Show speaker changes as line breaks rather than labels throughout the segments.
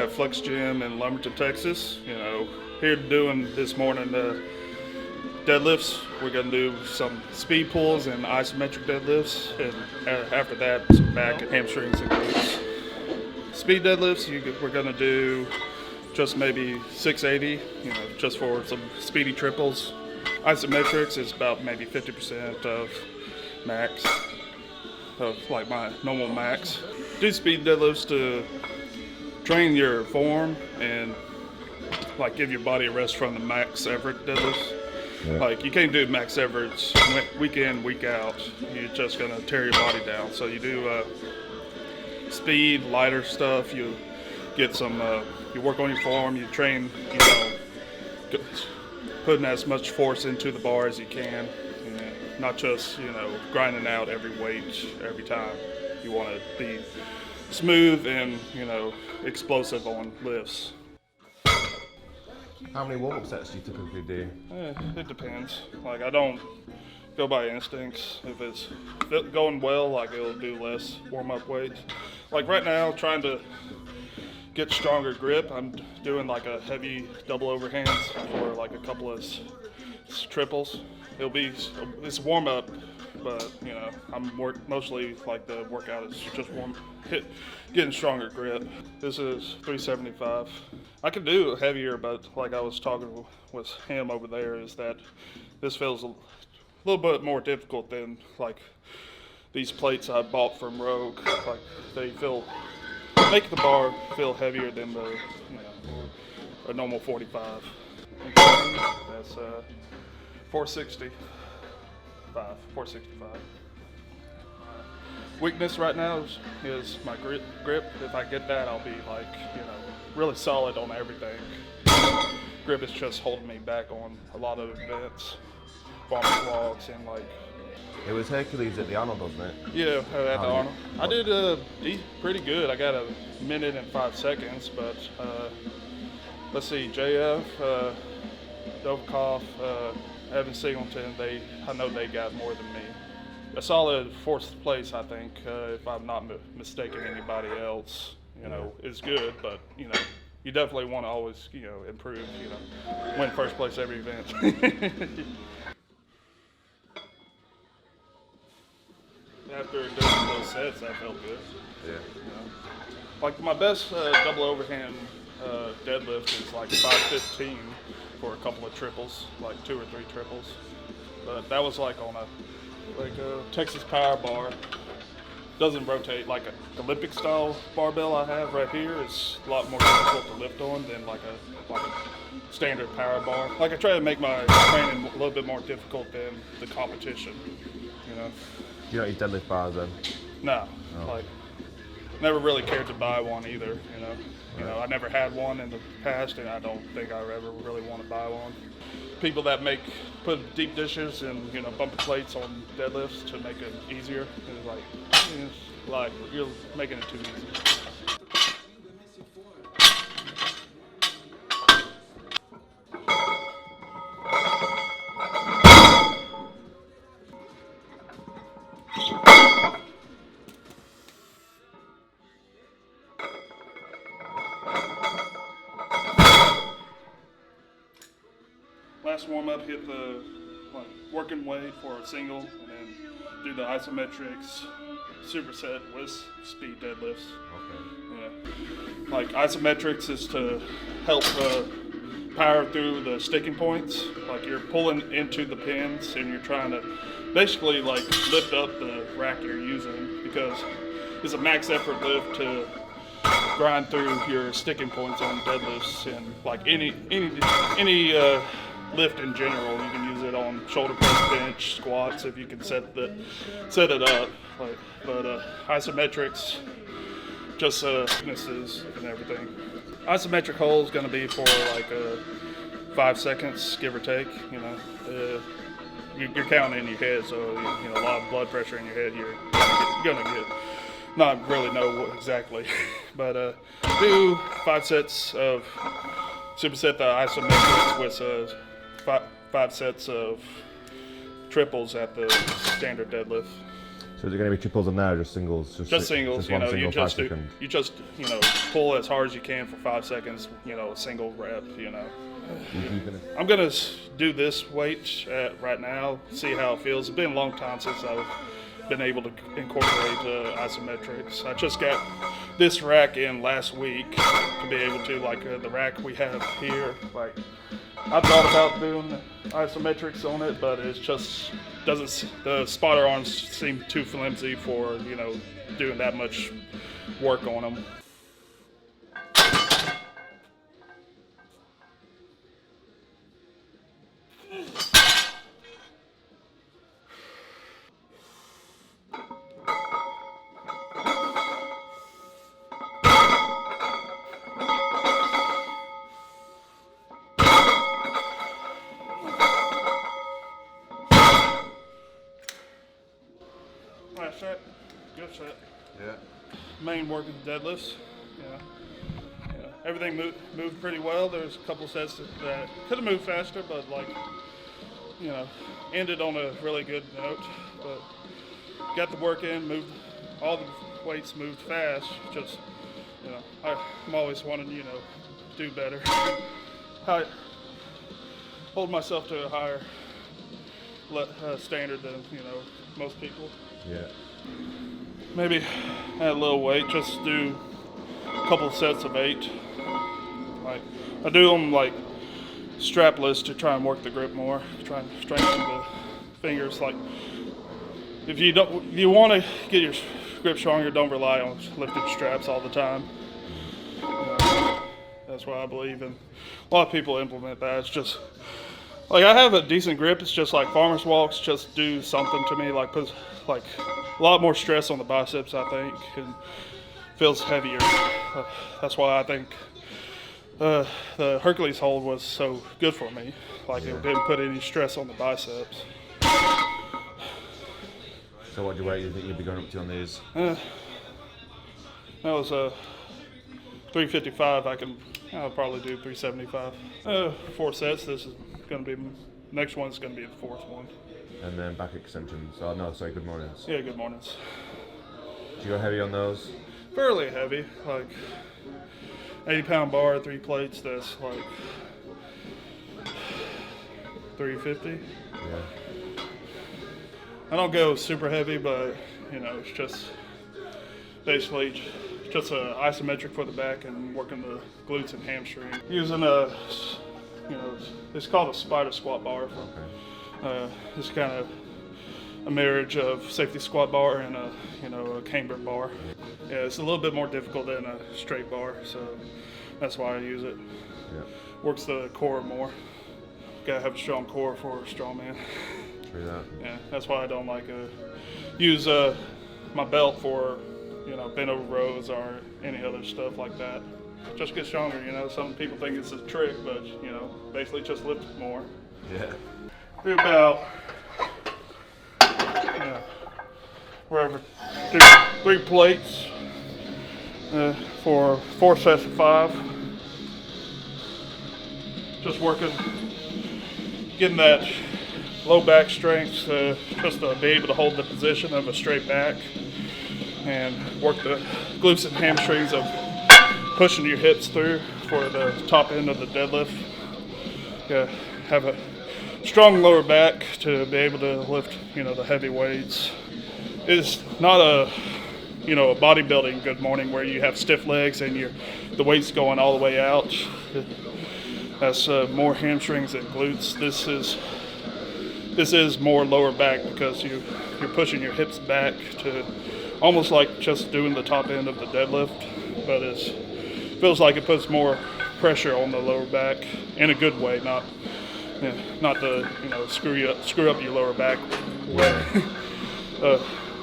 at Flex Gym in Lumberton, Texas. Here doing this morning deadlifts. We're gonna do some speed pulls and isometric deadlifts, and after that, some back and hamstrings and glutes. Speed deadlifts, we're gonna do just maybe 680, just for some speedy triples. Isometrics is about maybe 50% of max, of like my normal max. Do speed deadlifts to train your form and like give your body a rest from the max effort deadlifts. Yeah. Like you can't do max efforts week in, week out. You're just gonna tear your body down. So you do speed, lighter stuff. You get some. You work on your form. You train. Putting as much force into the bar as you can. Not just grinding out every weight every time. You want to be smooth and explosive on lifts.
How many warm-up sets do you typically do?
It depends. Like I don't go by instincts. If it's going well, like it'll do less warm-up weights. Like right now, trying to get stronger grip, I'm doing like a heavy double overhands for like a couple of triples. It's warm-up, but I'm mostly like the workout is just getting stronger grip. This is 375. I could do heavier, but like I was talking with him over there, is that this feels a little bit more difficult than like these plates I bought from Rogue. Like they make the bar feel heavier than the a normal 45. That's 465. Weakness right now is my grip. If I get that, I'll be like, really solid on everything. Grip is just holding me back on a lot of events, farmer's walks, and like.
It was Hercules at the Arnold, wasn't it?
Yeah, at the Arnold. I did pretty good. I got a minute and 5 seconds, but let's see, JF, Dovikov, Evan Singleton, I know they got more than me. A solid fourth place, I think, if I'm not mistaken anybody else, is good, but, you definitely want to always, improve, win first place every event. After doing those sets, I felt good.
Yeah.
Like my best double overhand deadlift is like 515 for a couple of triples, like 2 or 3 triples. But that was like on a Texas power bar. Doesn't rotate like an Olympic style barbell I have right here. Is a lot more difficult to lift on than like a standard power bar. Like I try to make my training a little bit more difficult than the competition.
You don't use deadlift bars then?
No. Like never really cared to buy one either. I never had one in the past, and I don't think I ever really want to buy one. People that put deep dishes and bumper plates on deadlifts to make it easier, it's like you're making it too easy. Last warm-up, hit the working weight for a single, and then do the isometrics, superset with speed deadlifts.
Okay.
Yeah. Like isometrics is to help power through the sticking points. Like you're pulling into the pins, and you're trying to basically like lift up the rack you're using, because it's a max effort lift to grind through your sticking points on deadlifts, and like any lift in general. You can use it on shoulder press, bench, squats if you can set it up. But isometrics, just fitnesses and everything. Isometric hold is going to be for like 5 seconds, give or take. You're counting in your head, so a lot of blood pressure in your head. You're gonna get not really know what exactly, but do 5 sets of superset the isometrics with 5 sets of triples at the standard deadlift.
So is it going to be triples on there, or just singles?
Just singles.
Just
You
one
know,
single,
you just
5 second.
you just pull as hard as you can for 5 seconds. You know, a single rep. You know. I'm gonna do this weight right now. See how it feels. It's been a long time since I've been able to incorporate isometrics. I just got this rack in last week to be able to, like the rack we have here. Like I thought about doing isometrics on it, but it's just doesn't. The spotter arms seem too flimsy for doing that much work on them. Nice set. Good set.
Yeah.
Main work is deadlifts. Everything moved pretty well. There's a couple sets that could have moved faster, but ended on a really good note. But got the work in, moved all the weights moved fast. Just I'm always wanting do better. I hold myself to a higher standard than most people.
Yeah.
Maybe add a little weight, just do a couple sets of 8. Like I do them like strapless to try and work the grip more, try and strengthen the fingers. Like if you want to get your grip stronger, don't rely on lifting straps all the time. That's what I believe in. A lot of people implement that. It's just like I have a decent grip. It's just like farmer's walks just do something to me, like puts like a lot more stress on the biceps, I think, and feels heavier. That's why I think the Hercules hold was so good for me. Like it didn't put any stress on the biceps.
So what weight do you think you'd be going up to on these?
That was 355. I'll probably do 375. 4 sets. This is going to be next one's going to be the 4th one.
And then back extensions. Oh no, sorry. Good mornings.
Yeah, good mornings.
Do you go heavy on those?
Fairly heavy, like 80-pound bar, 3 plates. That's like 350.
Yeah.
I don't go super heavy, but it's just basically just a isometric for the back and working the glutes and hamstring. Using it's called a spider squat bar. It's kind of a marriage of safety squat bar and a camber bar. Yeah, it's a little bit more difficult than a straight bar, so that's why I use it.
Yeah.
Works the core more. Gotta have a strong core for a strongman.
True that.
Yeah, that's why I don't like use my belt for bent over rows or any other stuff like that. Just get stronger. Some people think it's a trick, but basically just lift more.
Yeah.
Do about wherever 3 plates for 4 sets of 5. Just working, getting that low back strength just to be able to hold the position of a straight back and work the glutes and hamstrings of pushing your hips through for the top end of the deadlift. Have a strong lower back to be able to lift, the heavy weights. It's not a bodybuilding good morning where you have stiff legs and the weight's going all the way out. That's more hamstrings and glutes. This is more lower back because you're pushing your hips back to almost like just doing the top end of the deadlift, but it feels like it puts more pressure on the lower back in a good way, not the screw up your lower back way.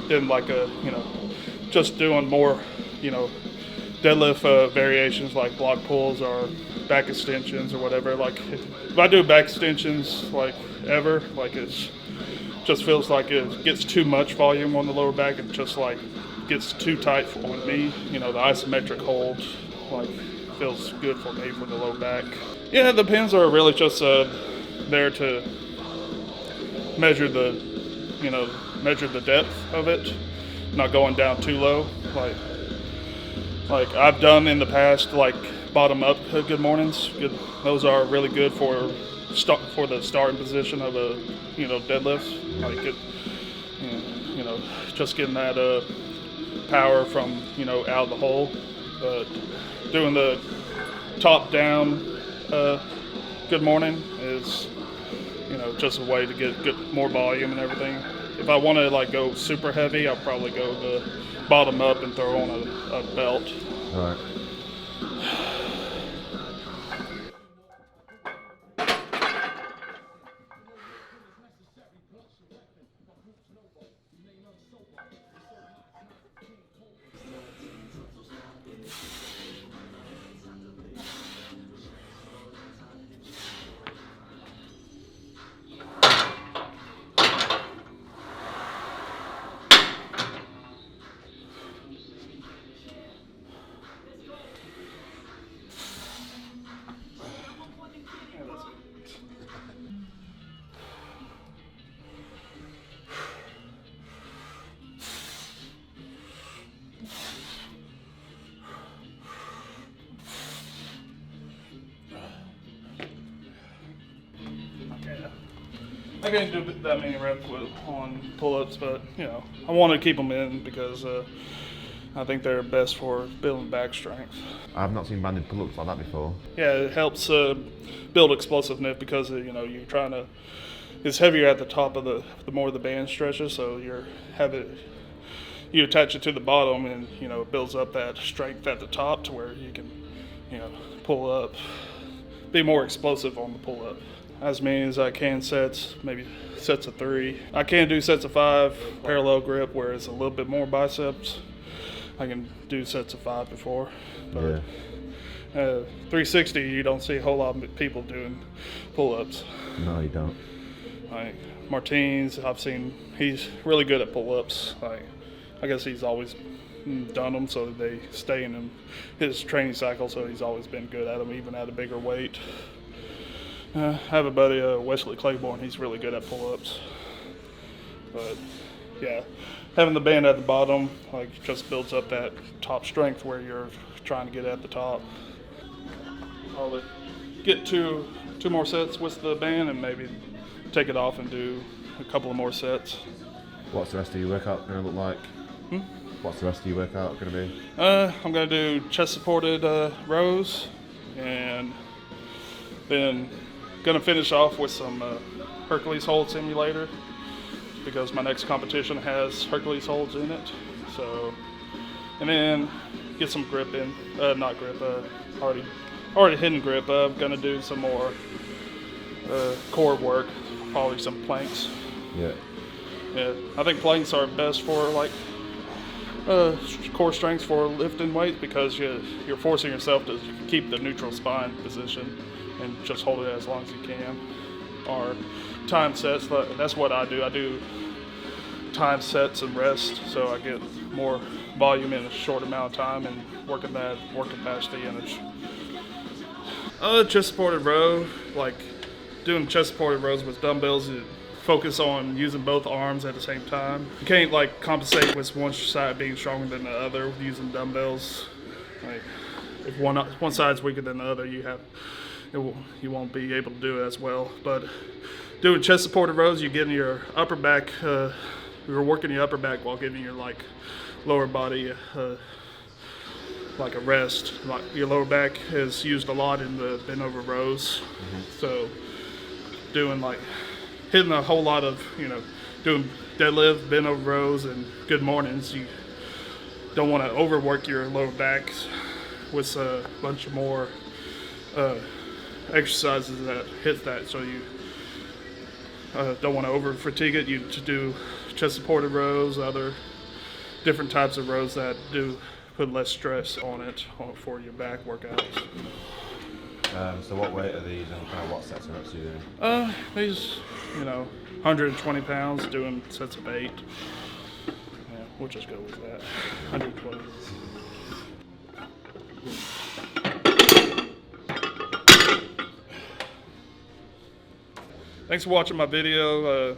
Then like just doing more deadlift variations like block pulls or back extensions or whatever. Like if I do back extensions like ever, like it's just feels like it gets too much volume on the lower back and just like gets too tight on me. The isometric hold like feels good for me for the low back. Yeah, the pins are really just there to measure the depth of it. not going down too low. Like I've done in the past, like bottom up good mornings. Those are really good for the starting position of a deadlift. Like just getting that power from out of the hole. But doing the top down good morning is just a way to get more volume and everything. If I want to like go super heavy, I'll probably go the bottom up and throw on a belt.
All right.
I can't do that many reps on pull-ups, but I want to keep them in because I think they're best for building back strength.
I've not seen banded pull-ups like that before.
Yeah, it helps build explosiveness because you're trying to. It's heavier at the top of the more the band stretches, so you attach it to the bottom, and it builds up that strength at the top to where you can pull up, be more explosive on the pull-up. As many as I can sets, maybe sets of 3. I can do sets of 5, parallel grip, where it's a little bit more biceps. I can do sets of 5 before. But 360, you don't see a whole lot of people doing pull-ups.
No, you don't.
Like Martins, I've seen, he's really good at pull-ups. Like, I guess he's always done them, so they stay in his training cycle, so he's always been good at them, even at a bigger weight. I have a buddy, Wesley Claiborne. He's really good at pull-ups. But yeah, having the band at the bottom just builds up that top strength where you're trying to get at the top. I'll get two more sets with the band and maybe take it off and do a couple of more sets.
What's the rest of your workout going to look like? What's the rest of your workout going to be?
I'm going to do chest-supported rows, and then going to finish off with some Hercules hold simulator because my next competition has Hercules holds in it. So, and then get some grip in, not grip, already hidden grip. I'm going to do some more core work, probably some planks.
Yeah.
Yeah, I think planks are best for core strength for lifting weight because you're forcing yourself to keep the neutral spine position and just hold it as long as you can. Or time sets, that's what I do. I do time sets and rest, so I get more volume in a short amount of time and working that work capacity in a chest supported row, like doing chest supported rows with dumbbells, you focus on using both arms at the same time. You can't compensate with one side being stronger than the other using dumbbells. Like if one side's weaker than the other, you won't be able to do it as well. But doing chest supported rows, you're getting your upper back, you're working your upper back while giving your lower body like a rest. Like your lower back is used a lot in the bent over rows. So doing hitting a whole lot of doing deadlift, bent over rows, and good mornings. You don't want to overwork your lower back with a bunch of more exercises that hit that, so you don't want to over fatigue it. You to do chest supported rows, other different types of rows that do put less stress on it for your back workouts.
So what weight are these and kind of what sets and reps are you doing?
These 120 pounds doing sets of 8. Yeah, we'll just go with that. 120. Thanks for watching my video.